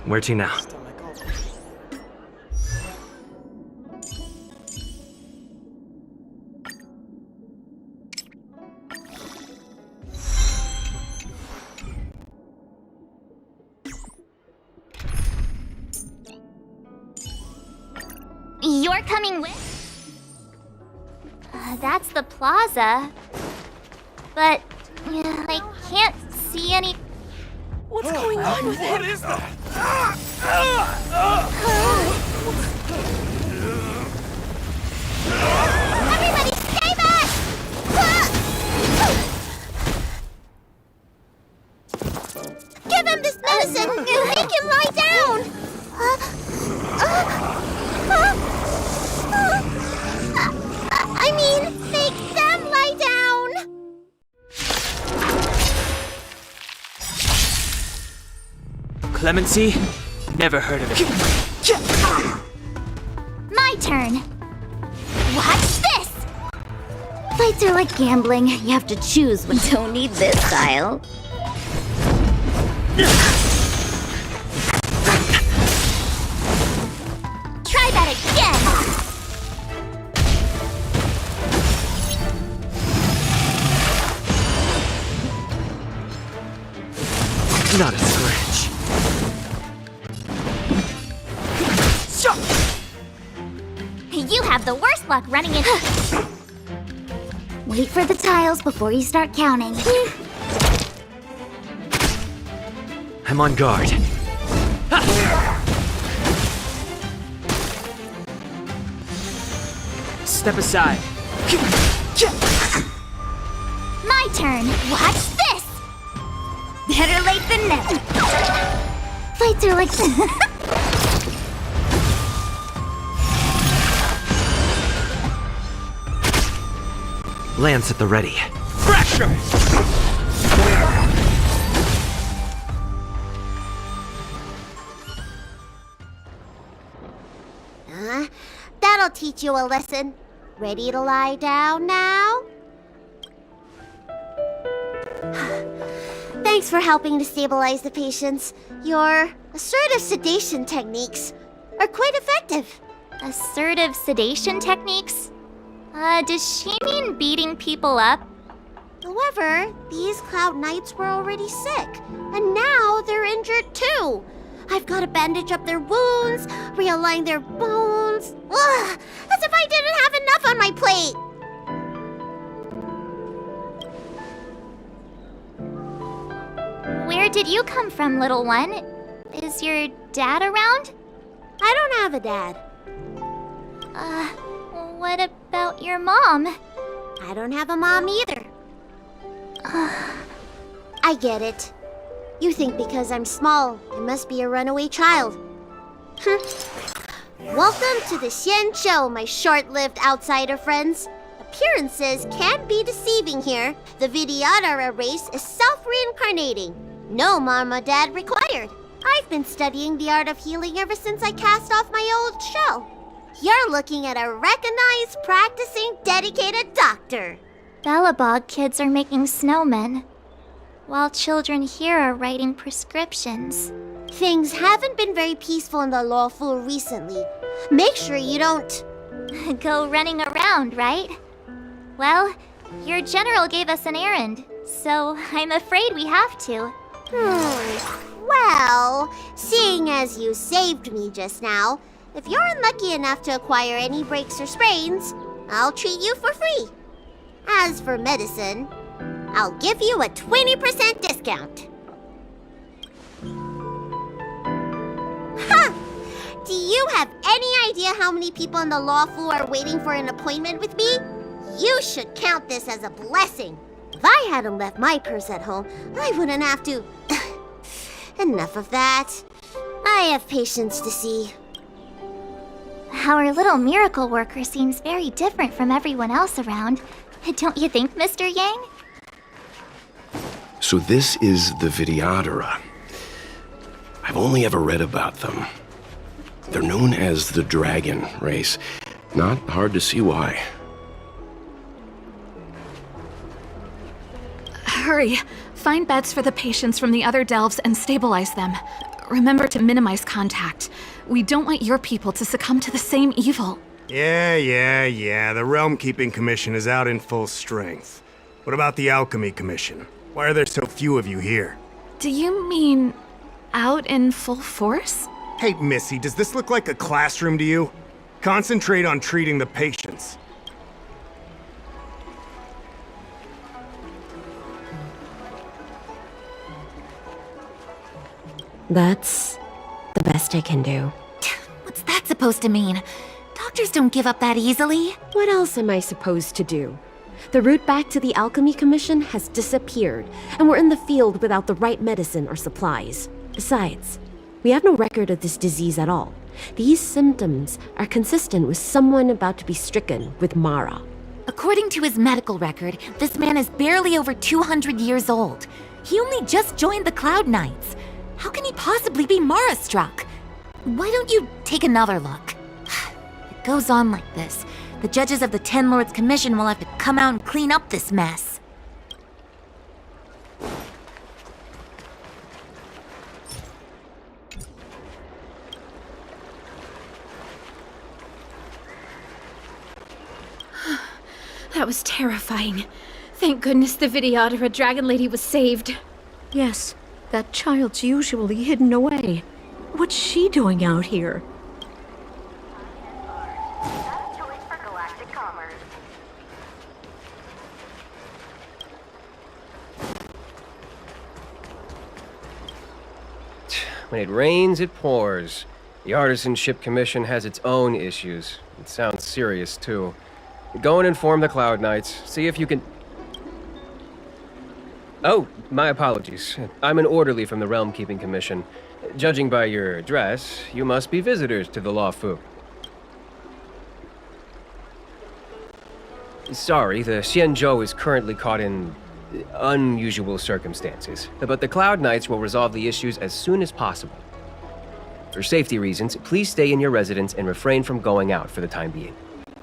Where to now? You're coming with? That's the plaza. But I can't see any... What's going on with him? What is that? Everybody, stay back! Give him this medicine! Make him lie down! I mean, make them lie down! Clemency? Never heard of it. My turn. Watch this! Fights are like gambling. You have to choose when don't need this style. Try that again! Not a scratch. You have the worst luck running in. Wait for the tiles before you start counting. I'm on guard. Step aside. My turn. Watch this! Better late than never. Fights are like... Lance at the ready. Fracture! That'll teach you a lesson. Ready to lie down now? Thanks for helping to stabilize the patients. Your assertive sedation techniques are quite effective. Assertive sedation techniques? Does she mean beating people up? However, these Cloud Knights were already sick, and now they're injured too. I've got to bandage up their wounds, realign their bones. Ugh, as if I didn't have enough on my plate. Where did you come from, little one? Is your dad around? I don't have a dad. What about your mom? I don't have a mom either. I get it. You think because I'm small, I must be a runaway child. Welcome to the Qingque, my short-lived outsider friends. Appearances can be deceiving here. The Vidyadhara race is self-reincarnating. No mama dad required. I've been studying the art of healing ever since I cast off my old shell. You're looking at a recognized, practicing, dedicated doctor. Bellabog kids are making snowmen, while children here are writing prescriptions. Things haven't been very peaceful in the lawful recently. Make sure you don't... Go running around, right? Well, your general gave us an errand, so I'm afraid we have to. Well, seeing as you saved me just now, if you're unlucky enough to acquire any breaks or sprains, I'll treat you for free. As for medicine, I'll give you a 20% discount. Ha! Do you have any idea how many people in the law school are waiting for an appointment with me? You should count this as a blessing. If I hadn't left my purse at home, I wouldn't have to... Enough of that. I have patients to see. Our little miracle worker seems very different from everyone else around. Don't you think, Mr. Yang? So this is the Vidyadhara. I've only ever read about them. They're known as the Dragon race. Not hard to see why. Hurry! Find beds for the patients from the other delves and stabilize them. Remember to minimize contact. We don't want your people to succumb to the same evil. Yeah. The Realm Keeping Commission is out in full strength. What about the Alchemy Commission? Why are there so few of you here? Do you mean out in full force? Hey, Missy, does this look like a classroom to you? Concentrate on treating the patients. That's the best I can do. What's that supposed to mean? Doctors don't give up that easily. What else am I supposed to do? The route back to the Alchemy Commission has disappeared, and we're in the field without the right medicine or supplies. Besides, we have no record of this disease at all. These symptoms are consistent with someone about to be stricken with Mara. According to his medical record, this man is barely over 200 years old. He only just joined the Cloud Knights. How can he possibly be Mara-struck? Why don't you take another look? It goes on like this. The judges of the Ten Lords Commission will have to come out and clean up this mess. That was terrifying. Thank goodness the Vidyadhara Dragon Lady was saved. Yes, that child's usually hidden away. What's she doing out here? When it rains, it pours. The Artisanship Commission has its own issues. It sounds serious, too. Go and inform the Cloud Knights. See if you can... Oh, my apologies. I'm an orderly from the Realm Keeping Commission. Judging by your dress, you must be visitors to the Law Fu. Sorry, the Xianzhou is currently caught in unusual circumstances, but the Cloud Knights will resolve the issues as soon as possible. For safety reasons, please stay in your residence and refrain from going out for the time being.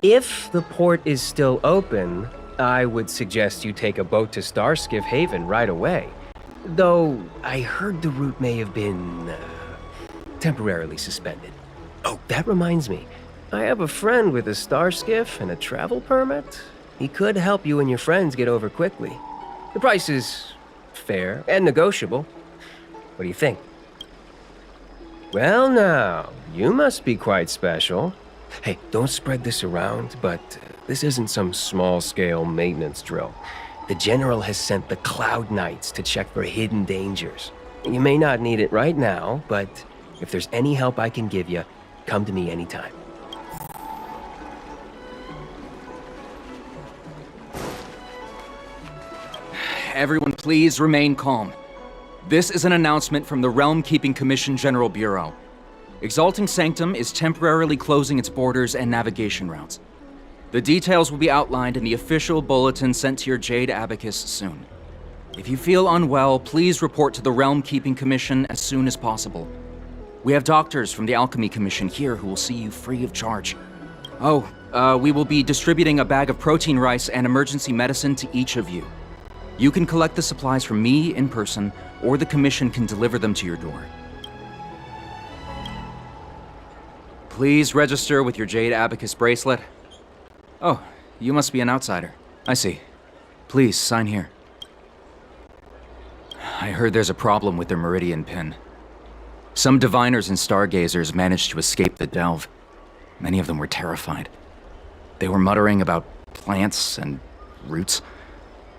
If the port is still open, I would suggest you take a boat to Starskiff Haven right away. Though, I heard the route may have been temporarily suspended. Oh, that reminds me. I have a friend with a Starskiff and a travel permit. He could help you and your friends get over quickly. The price is fair and negotiable. What do you think? Well now, you must be quite special. Hey, don't spread this around, but this isn't some small-scale maintenance drill. The General has sent the Cloud Knights to check for hidden dangers. You may not need it right now, but if there's any help I can give you, come to me anytime. Everyone please remain calm. This is an announcement from the Realm Keeping Commission General Bureau. Exalting Sanctum is temporarily closing its borders and navigation routes. The details will be outlined in the official bulletin sent to your Jade Abacus soon. If you feel unwell, please report to the Realm Keeping Commission as soon as possible. We have doctors from the Alchemy Commission here who will see you free of charge. Oh, we will be distributing a bag of protein rice and emergency medicine to each of you. You can collect the supplies from me in person, or the Commission can deliver them to your door. Please register with your Jade Abacus bracelet. Oh, you must be an outsider. I see. Please, sign here. I heard there's a problem with their Meridian pin. Some diviners and stargazers managed to escape the delve. Many of them were terrified. They were muttering about plants and roots.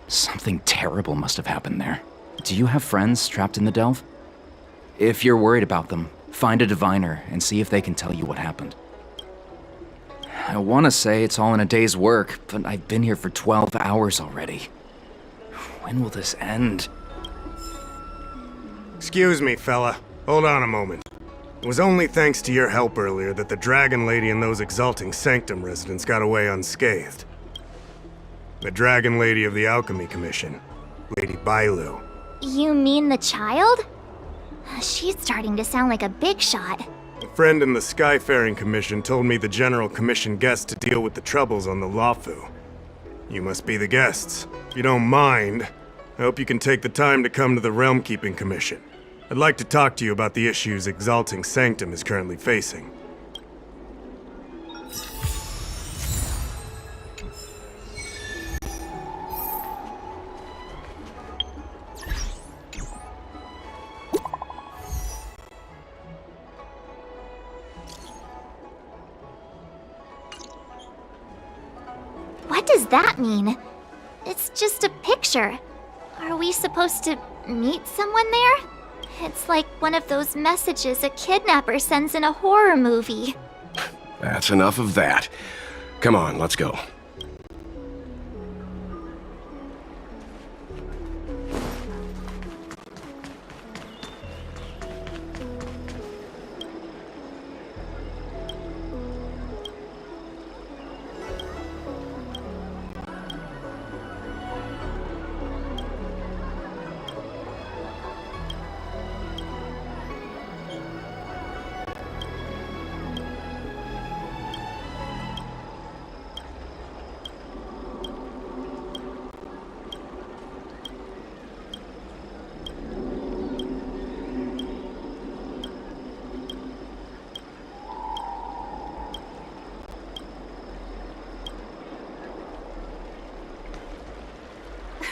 Something terrible must have happened there. Do you have friends trapped in the delve? If you're worried about them, find a diviner and see if they can tell you what happened. I want to say it's all in a day's work, but I've been here for 12 hours already. When will this end? Excuse me, fella. Hold on a moment. It was only thanks to your help earlier that the Dragon Lady and those Exalting Sanctum residents got away unscathed. The Dragon Lady of the Alchemy Commission, Lady Bailu. You mean the child? She's starting to sound like a big shot. A friend in the Skyfaring Commission told me the General commissioned guests to deal with the troubles on the Lafu. You must be the guests. If you don't mind, I hope you can take the time to come to the Realm Keeping Commission. I'd like to talk to you about the issues Exalting Sanctum is currently facing. What does that mean? It's just a picture. Are we supposed to meet someone there? It's like one of those messages a kidnapper sends in a horror movie. That's enough of that. Come on, let's go.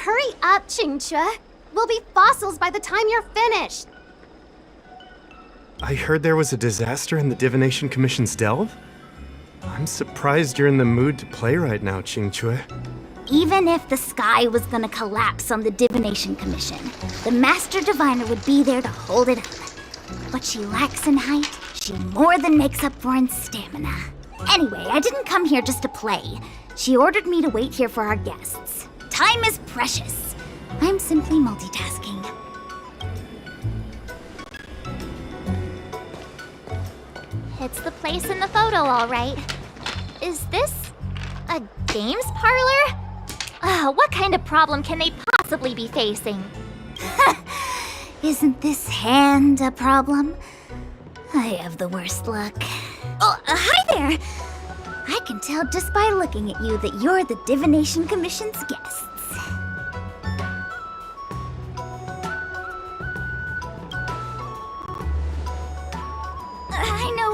Hurry up, Qingque. We'll be fossils by the time you're finished. I heard there was a disaster in the Divination Commission's delve? I'm surprised you're in the mood to play right now, Qingque. Even if the sky was gonna collapse on the Divination Commission, the Master Diviner would be there to hold it up. What she lacks in height, she more than makes up for in stamina. Anyway, I didn't come here just to play. She ordered me to wait here for our guests. Time is precious. I'm simply multitasking. It's the place in the photo, all right. Is this a games parlor? What kind of problem can they possibly be facing? Isn't this hand a problem? I have the worst luck. Oh, hi there! I can tell just by looking at you that you're the Divination Commission's guests.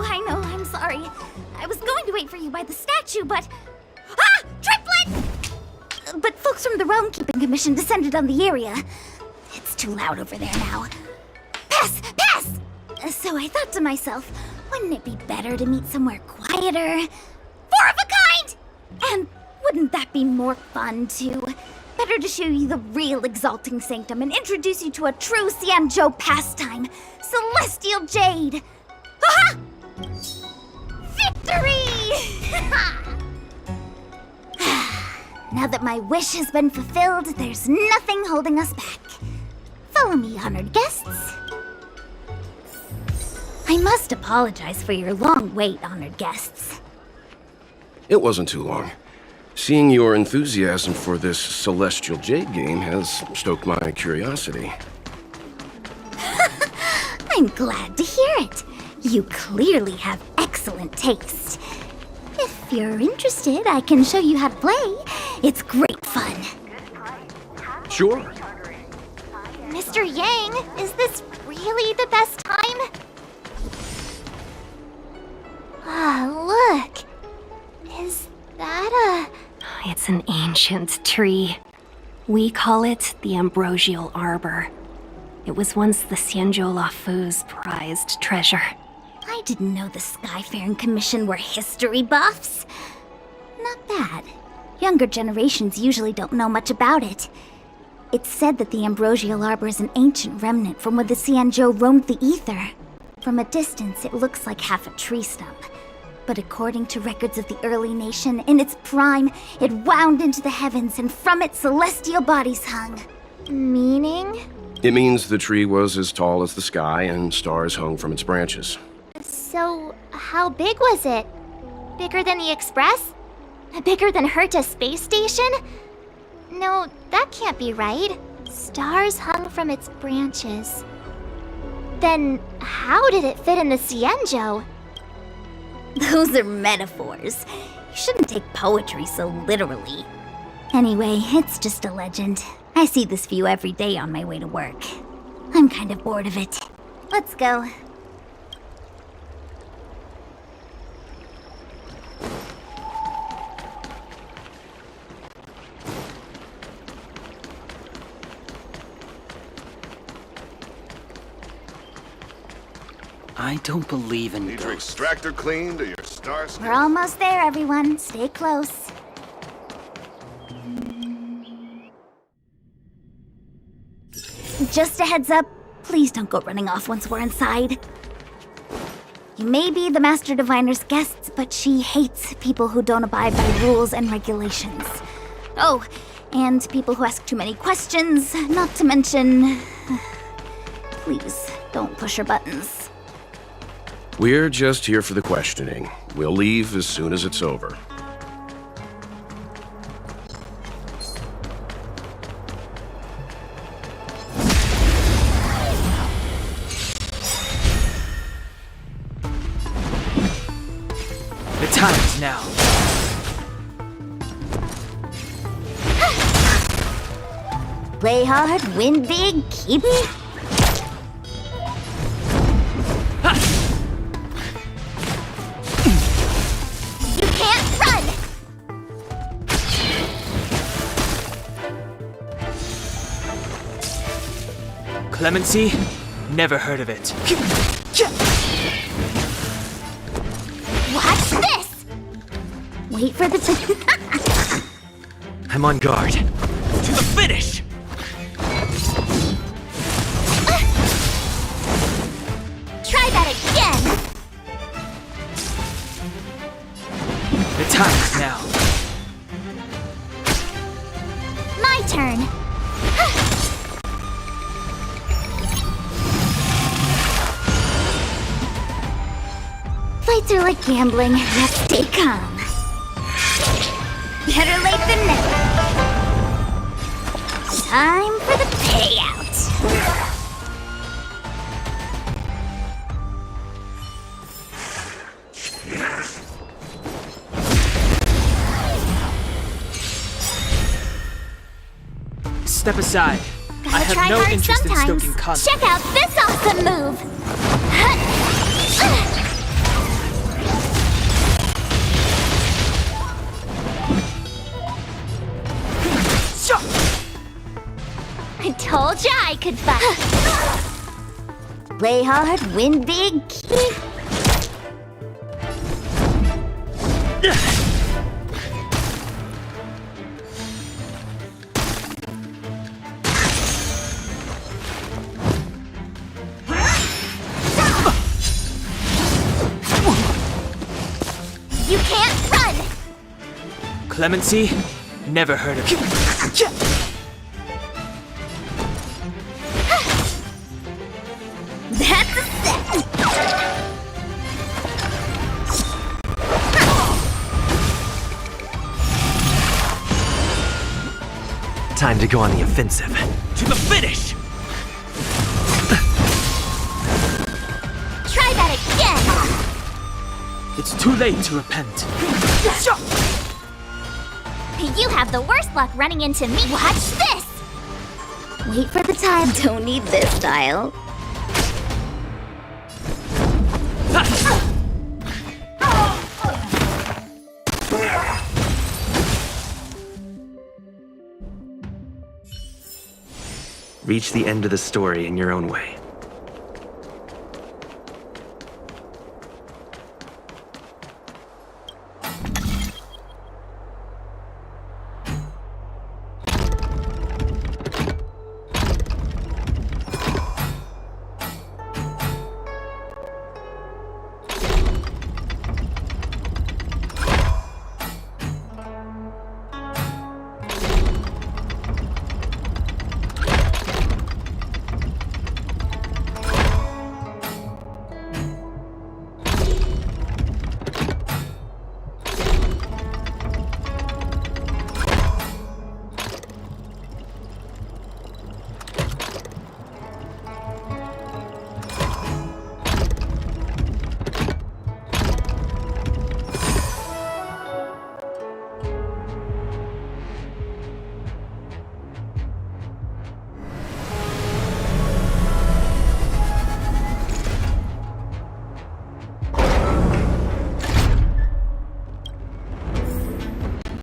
I know, I'm sorry. I was going to wait for you by the statue, but... Ah! Triplet! But folks from the Realm Keeping Commission descended on the area. It's too loud over there now. Pass! Pass! So I thought to myself, wouldn't it be better to meet somewhere quieter? Four of a kind! And wouldn't that be more fun, too? Better to show you the real Exalting Sanctum and introduce you to a true Xianzhou pastime, Celestial Jade! Aha! Victory! Now that my wish has been fulfilled, there's nothing holding us back. Follow me, honored guests. I must apologize for your long wait, honored guests. It wasn't too long. Seeing your enthusiasm for this Celestial Jade game has stoked my curiosity. I'm glad to hear it. You clearly have excellent taste. If you're interested, I can show you how to play. It's great fun. Sure. Mr. Yang, is this really the best time? Ah, look. Is that It's an ancient tree. We call it the Ambrosial Arbor. It was once the Xianzhou Lafu's prized treasure. I didn't know the Skyfaring Commission were history buffs. Not bad. Younger generations usually don't know much about it. It's said that the Ambrosial Arbor is an ancient remnant from when the Xianzhou roamed the ether. From a distance, it looks like half a tree stump. But according to records of the early nation, in its prime, it wound into the heavens and from it celestial bodies hung. meaning? It means the tree was as tall as the sky and stars hung from its branches. So, how big was it? Bigger than the Express? Bigger than Herta Space Station? No, that can't be right. Stars hung from its branches. Then, how did it fit in the Xianzhou? Those are metaphors. You shouldn't take poetry so literally. Anyway, it's just a legend. I see this view every day on my way to work. I'm kind of bored of it. Let's go. I don't believe in Need your extractor cleaned or your stars? We're almost there, everyone. Stay close. Just a heads up, please don't go running off once we're inside. You may be the Master Diviner's guests, but she hates people who don't abide by rules and regulations. Oh, and people who ask too many questions, not to mention... Please, don't push her buttons. We're just here for the questioning. We'll leave as soon as it's over. The time is now. Play hard, win big, keep it. You can't run! Clemency? Never heard of it. Watch this! Wait for the I'm on guard. To the finish! Try that again! The time is now. My turn. Fights are like gambling. Let's stay calm. Better late than never. Time for the payout. Step aside. I Gotta have try no hard interest in sometimes. stoking conflict. Check out this awesome move! I told ya I could fight. Play hard, win big, keep. You can't run! Clemency? Never heard of it. That's a set. Time to go on the offensive. To the finish! Try that again! It's too late to repent. You have the worst luck running into me. Watch this! Wait for the time. Don't need this style. Reach the end of the story in your own way.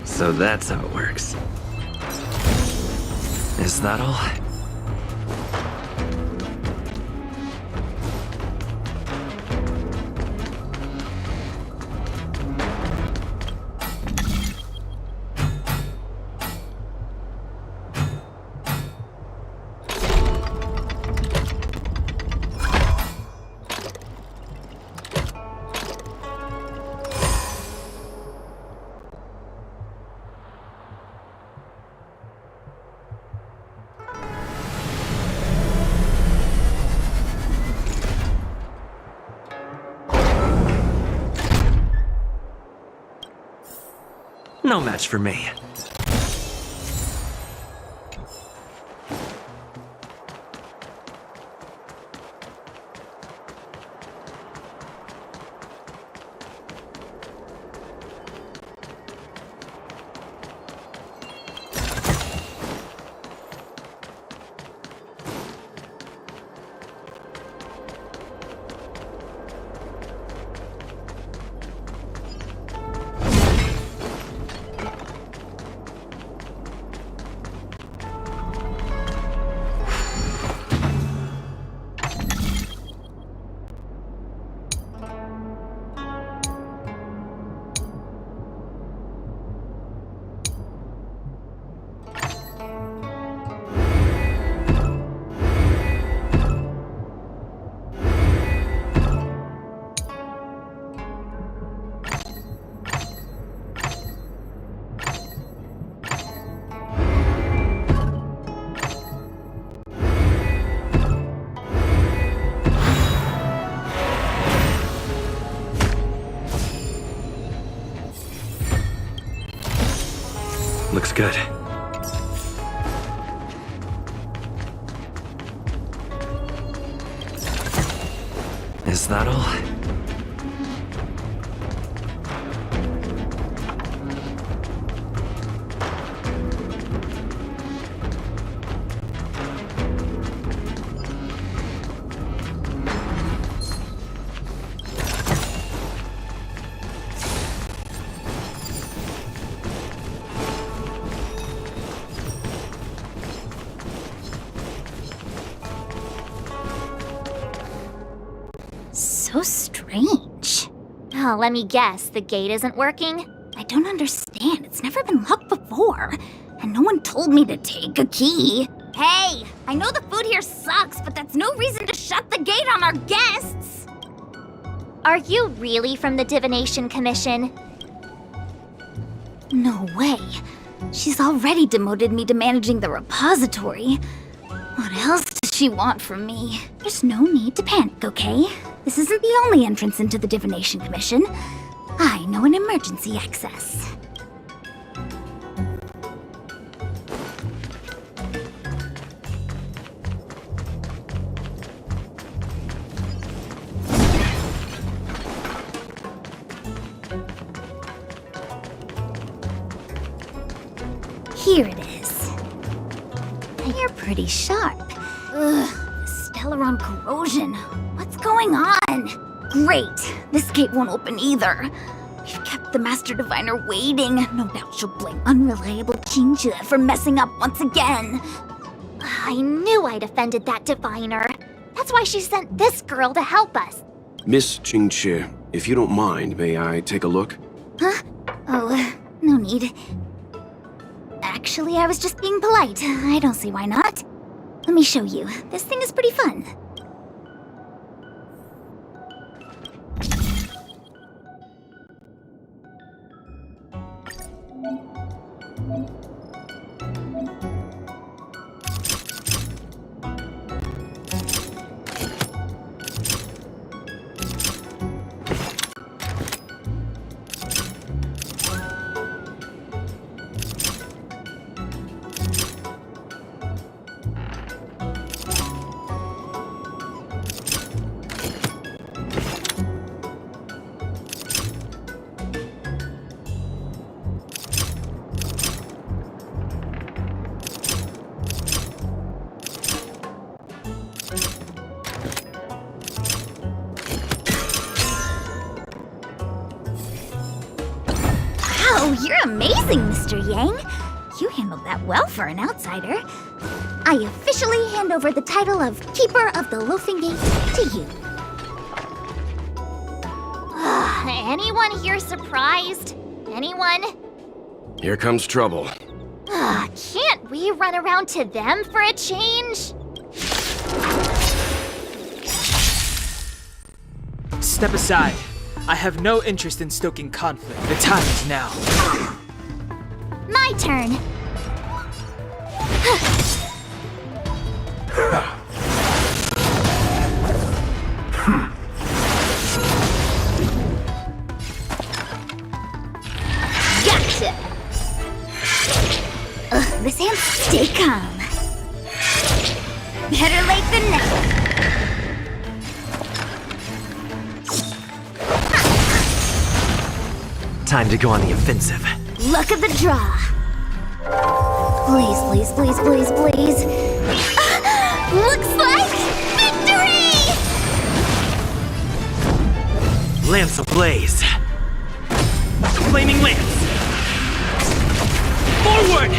So that's how it works. Is that all? No match for me. Looks good. Is that all? So strange. Oh, let me guess, the gate isn't working? I don't understand. It's never been locked before. And no one told me to take a key. Hey, I know the food here sucks, but that's no reason to shut the gate on our guests. Are you really from the Divination Commission? No way. She's already demoted me to managing the repository. What else does she want from me? There's no need to panic, okay? This isn't the only entrance into the Divination Commission. I know an emergency access. Here it is. You're pretty sharp. Ugh, Stellaron corrosion. What's going on? Great. This gate won't open either. We've kept the Master Diviner waiting. No doubt she'll blame unreliable Qingque for messing up once again. I knew I'd offended that diviner. That's why she sent this girl to help us. Miss Qingque, if you don't mind, may I take a look? Huh? Oh, no need. Actually, I was just being polite. I don't see why not. Let me show you. This thing is pretty fun. Wow, you're amazing, Mr. Yang. You handled that well for an outsider. I officially hand over the title of Keeper of the Loafing Gate to you. Anyone here surprised? Anyone? Here comes trouble. Can't we run around to them for a change? Step aside. I have no interest in stoking conflict. The time is now. My turn. Gotcha! This hand, stay calm. Better late than never. Time to go on the offensive. Luck of the draw. Please, please, please, please, please. Looks like victory! Lance ablaze. Flaming lance. Forward!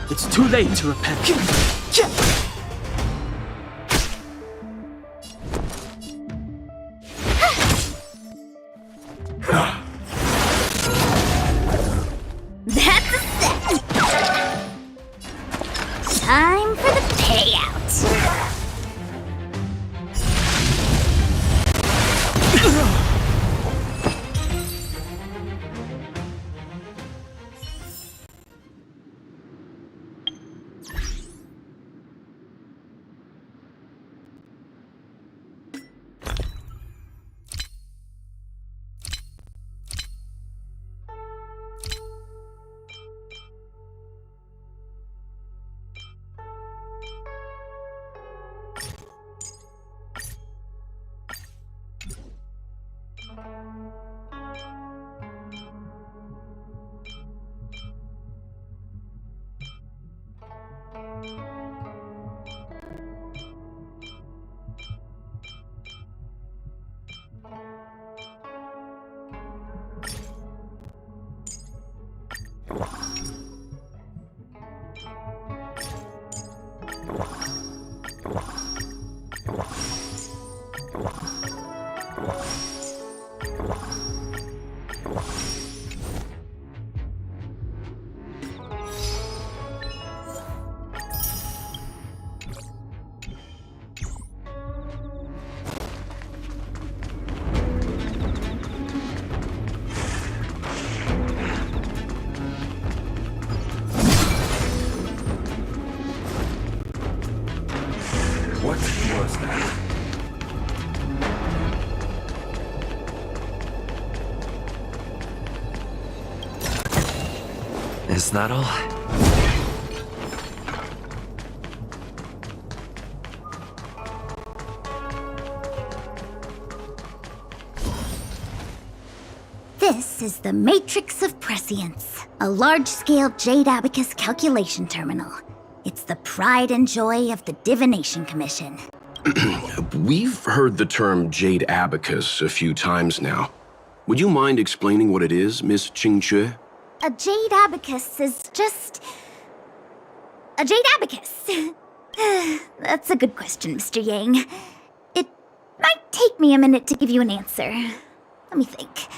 It's too late to repent. That's a set. Time for the payout. Is that all? This is the Matrix of Prescience, a large-scale Jade Abacus calculation terminal. It's the pride and joy of the Divination Commission. We've heard the term Jade Abacus a few times now. Would you mind explaining what it is, Miss Qingque? A Jade Abacus is just... a Jade Abacus. That's a good question, Mr. Yang. It might take me a minute to give you an answer. Let me think.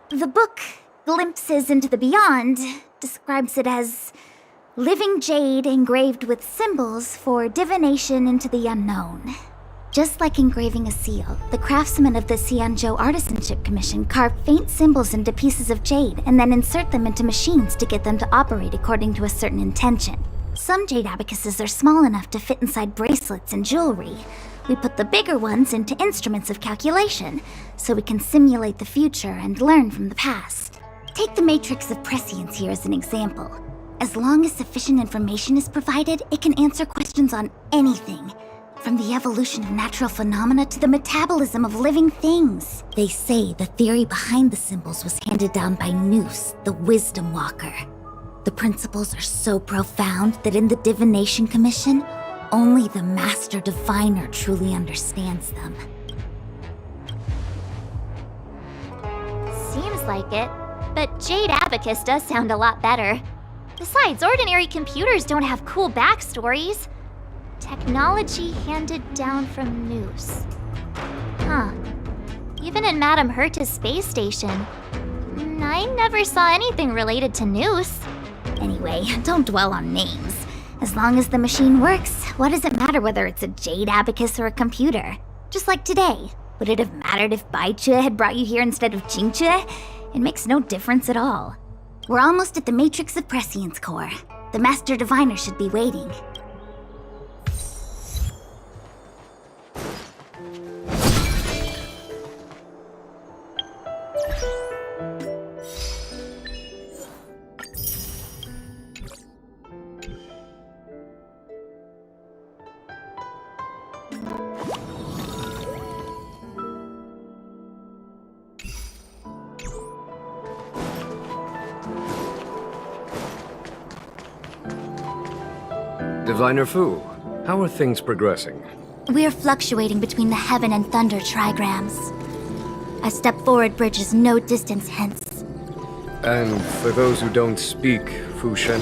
The book, Glimpses into the Beyond, describes it as living jade engraved with symbols for divination into the unknown. Just like engraving a seal, the craftsmen of the Xianzhou Artisanship Commission carve faint symbols into pieces of jade and then insert them into machines to get them to operate according to a certain intention. Some jade abacuses are small enough to fit inside bracelets and jewelry. We put the bigger ones into instruments of calculation, so we can simulate the future and learn from the past. Take the Matrix of Prescience here as an example. As long as sufficient information is provided, it can answer questions on anything, from the evolution of natural phenomena to the metabolism of living things. They say the theory behind the symbols was handed down by Noose, the Wisdom Walker. The principles are so profound that in the Divination Commission, only the Master Diviner truly understands them. Seems like it, but Jade Abacus does sound a lot better. Besides, ordinary computers don't have cool backstories. Technology handed down from Noose. Huh. Even in Madame Herta's space station, I never saw anything related to Noose. Anyway, don't dwell on names. As long as the machine works, what does it matter whether it's a Jade Abacus or a computer? Just like today. Would it have mattered if Baiche had brought you here instead of Qingque? It makes no difference at all. We're almost at the Matrix of Prescience core. The Master Diviner should be waiting. Diviner Fu, how are things progressing? We're fluctuating between the Heaven and Thunder trigrams. A step forward bridges no distance hence. And for those who don't speak Fu Shen?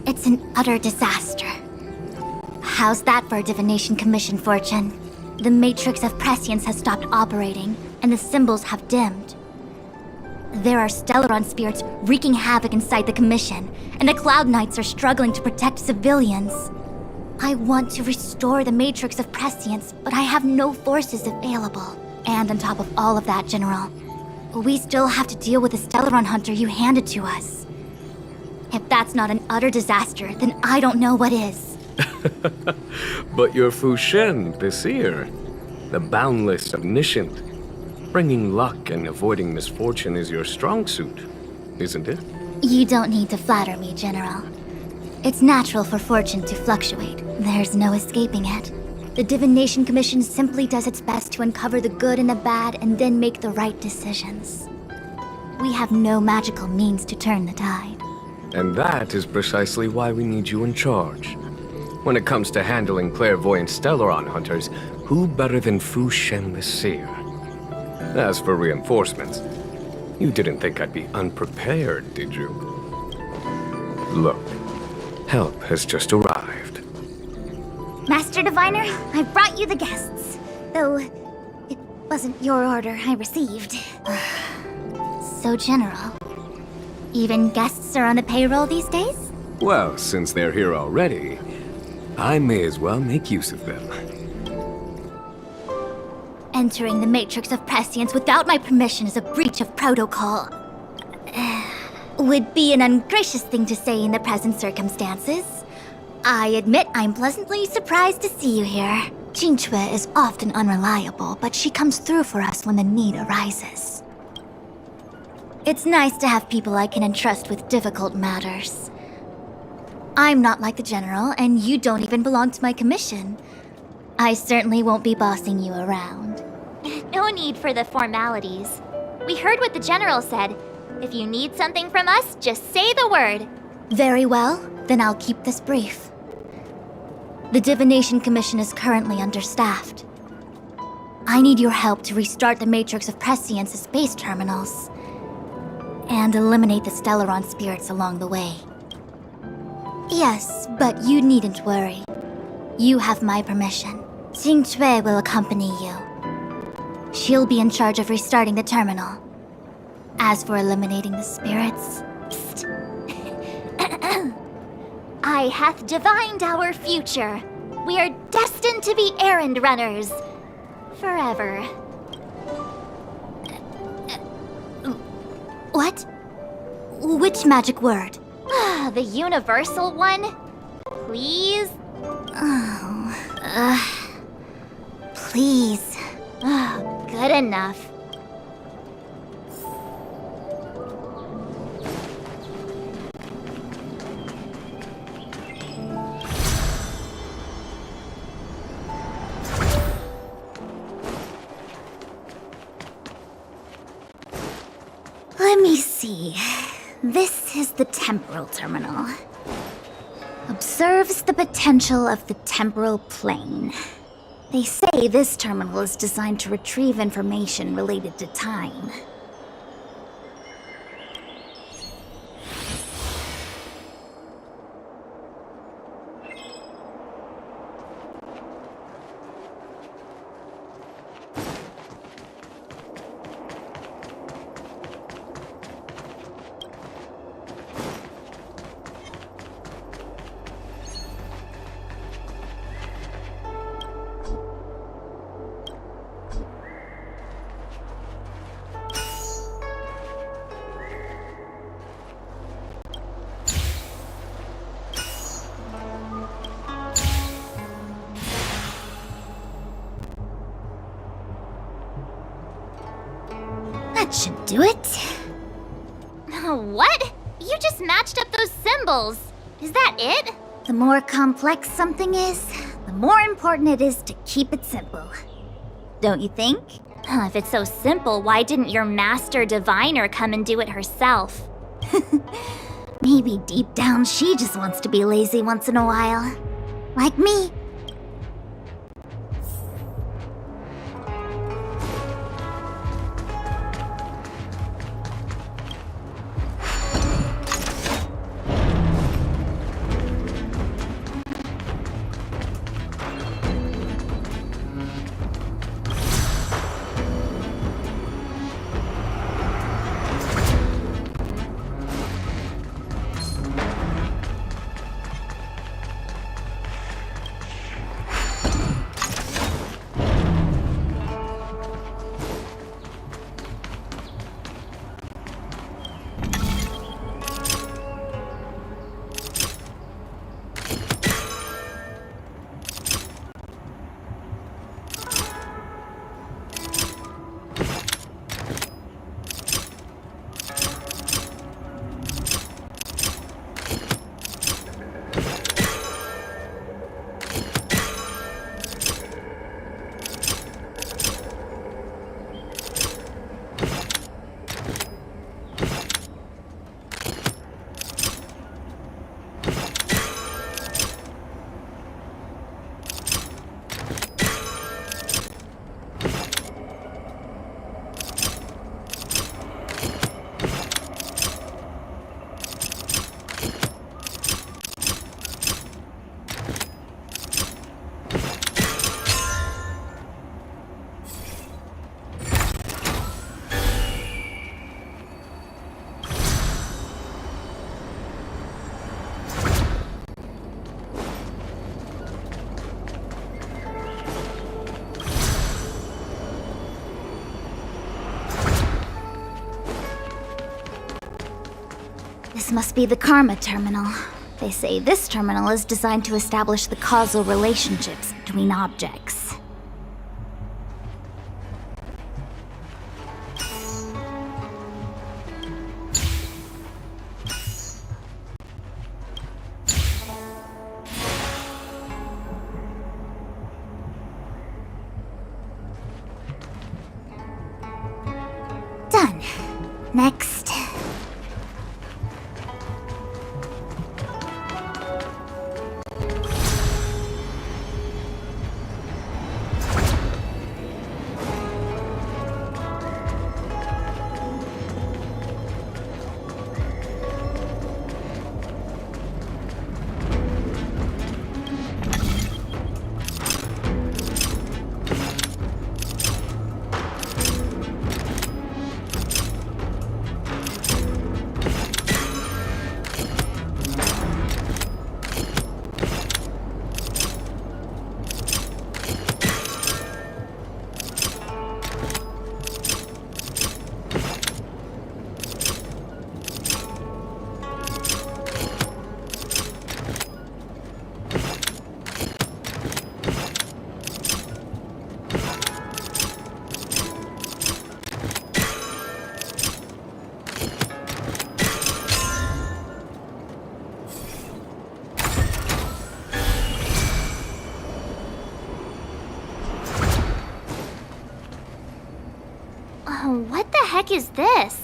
It's an utter disaster. How's that for a Divination Commission fortune? The Matrix of Prescience has stopped operating, and the symbols have dimmed. There are Stellaron spirits wreaking havoc inside the Commission, and the Cloud Knights are struggling to protect civilians. I want to restore the Matrix of Prescience, but I have no forces available. And on top of all of that, General, we still have to deal with the Stellaron hunter you handed to us. If that's not an utter disaster, then I don't know what is. But you're Fu Shen, the seer. The boundless, omniscient. Bringing luck and avoiding misfortune is your strong suit, isn't it? You don't need to flatter me, General. It's natural for fortune to fluctuate. There's no escaping it. The Divination Commission simply does its best to uncover the good and the bad and then make the right decisions. We have no magical means to turn the tide. And that is precisely why we need you in charge. When it comes to handling clairvoyant Stellaron hunters, who better than Fu Shen the seer? As for reinforcements, you didn't think I'd be unprepared, did you? Look, help has just arrived. Master Diviner, I've brought you the guests. Though, it wasn't your order I received. So, General, even guests are on the payroll these days? Well, since they're here already, I may as well make use of them. Entering the Matrix of Prescience without my permission is a breach of protocol. Would be an ungracious thing to say in the present circumstances. I admit I'm pleasantly surprised to see you here. Qingque is often unreliable, but she comes through for us when the need arises. It's nice to have people I can entrust with difficult matters. I'm not like the General, and you don't even belong to my commission. I certainly won't be bossing you around. No need for the formalities. We heard what the General said. If you need something from us, just say the word. Very well, then I'll keep this brief. The Divination Commission is currently understaffed. I need your help to restart the Matrix of Prescience's space terminals and eliminate the Stellaron spirits along the way. Yes, but you needn't worry. You have my permission. Qingque will accompany you. She'll be in charge of restarting the terminal. As for eliminating the spirits... Psst. I hath divined our future. We are destined to be errand runners. Forever. What? Which magic word? The universal one? Please? Please. Good enough. Let me see. This is the temporal terminal. Observes the potential of the temporal plane. They say this terminal is designed to retrieve information related to time. That should do it. What? You just matched up those symbols. Is that it? The more complex something is, the more important it is to keep it simple. Don't you think? If it's so simple, why didn't your master diviner come and do it herself? Maybe deep down she just wants to be lazy once in a while. Like me. This must be the Karma Terminal. They say this terminal is designed to establish the causal relationships between objects. Next. What the heck is this?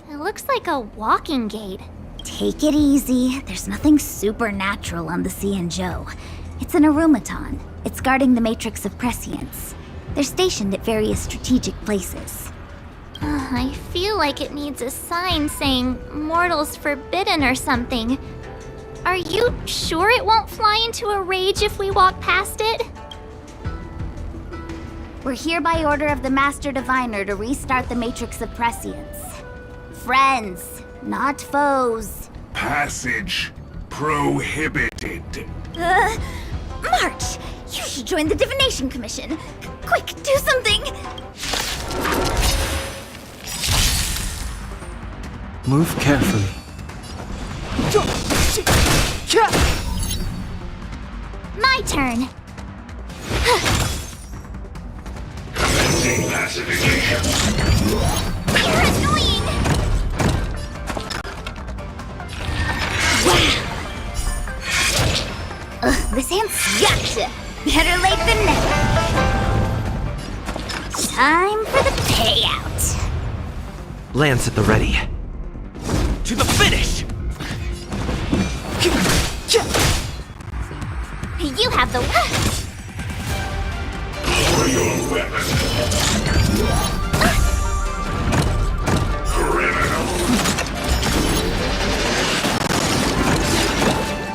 It looks like a walking gate. Take it easy. There's nothing supernatural on the Xianzhou. It's an arumaton. It's guarding the matrix of prescience. They're stationed at various strategic places. I feel like it needs a sign saying mortals forbidden or something. Are you sure it won't fly into a rage if we walk past it? We're here by order of the Master Diviner to restart the Matrix of Prescience. Friends, not foes. Passage prohibited. March! You should join the Divination Commission. Quick, do something! Move carefully. My turn. Classification. You're annoying! This hand sucks. Better late than never. Time for the payout. Lance at the ready. To the finish! You have the For your weapon. Criminal.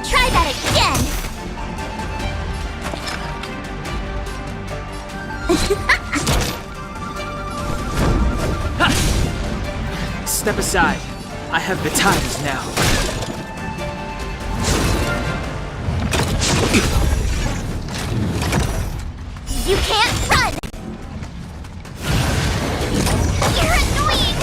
Try that again! Step aside. I have the times now. You can't run! You're annoying!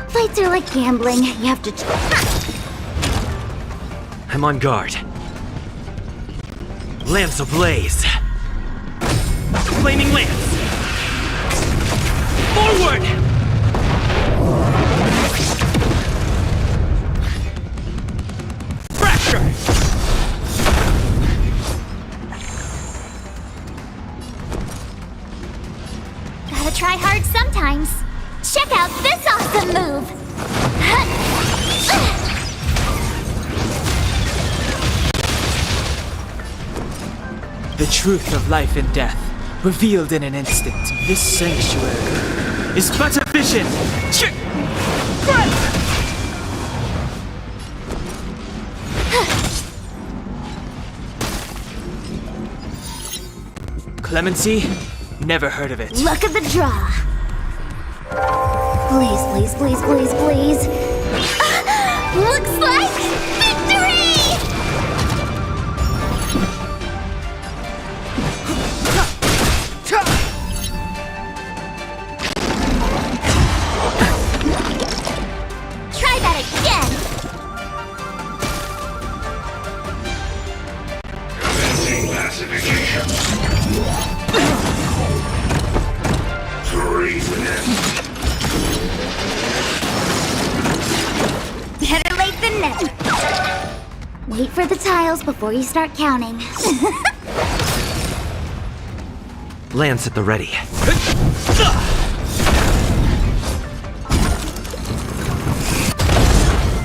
Fights are like gambling. You have to... I'm on guard. Lance ablaze. Flaming lance. Forward! Fracture! Gotta try hard sometimes. Check out this awesome move! The truth of life and death, revealed in an instant. This sanctuary is but a vision. Clemency? Never heard of it. Luck of the draw. Please, please, please, please, please. Looks like victory! Try that again! Commencing classification. Treason. Better late than never. Wait for the tiles before you start counting. Lance at the ready.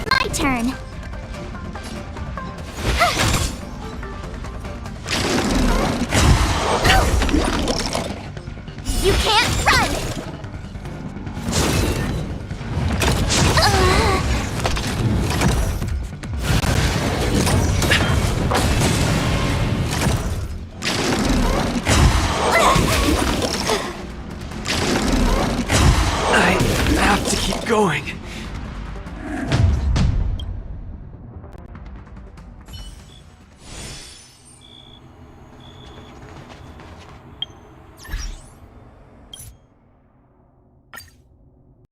My turn. You can't run! I have to keep going.